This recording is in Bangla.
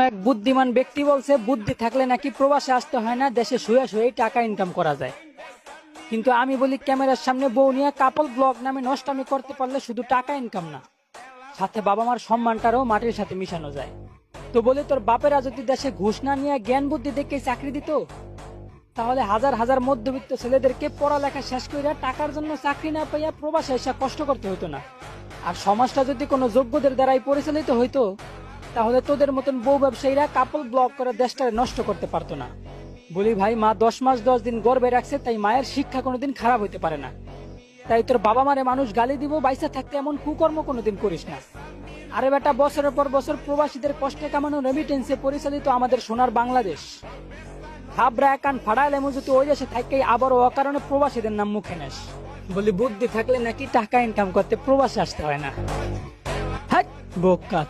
এক বুদ্ধিমান ব্যক্তি বলছে বুদ্ধি থাকলে নাকি প্রবাসে আসতে হয় না, দেশে শুয়ে শুয়ে টাকা ইনকাম করা যায়। কিন্তু আমি বলি ক্যামেরার সামনে বউ নিয়ে কাপল ব্লগ নামে নষ্টামি করতে পারলে শুধু টাকা ইনকাম না, সাথে বাবা মার সম্মানটারও মাটির সাথে মিশানো যায়। তো বলি তোর বাপেরা যদি দেশে ঘুষ না নিয়ে জ্ঞান বুদ্ধি দেখে চাকরি দিত, তাহলে হাজার হাজার মধ্যবিত্ত ছেলেদেরকে পড়ালেখা শেষ করে টাকার জন্য চাকরি না পাইয়া প্রবাসে এসে কষ্ট করতে হতো না। আর সমাজটা যদি কোনো যোগ্যদের দ্বারাই পরিচালিত হইতো, তাহলে তোদের মতন বউ ব্যবসায়ীরা কাপল ব্লক করে দেশটারে নষ্ট করতে পারতো না। বলি ভাই, মা 10 মাস 10 দিন গর্ভে রাখছে, তাই মায়ের শিক্ষা কোনোদিন খারাপ হইতে পারে না। তাই তোর বাবা মারে মানুষ গালি দিব, বাইসা থাকতে এমন কুকর্ম কোনোদিন করিস না। আরে বেটা, বছরের পর বছর প্রবাসীদের কষ্টে কামানো রেমিটেন্সে পরিচালিত আমাদের সোনার বাংলাদেশ। হাবরা কান ফাড়াইলে মজুতি ওই দেশে থাকতেই আবারও অকারণে প্রবাসীদের নাম মুখে নেস। বলি বুদ্ধি থাকলে নাকি টাকা ইনকাম করতে প্রবাসে আসতে হয় না। হ্যাঁ বোকা।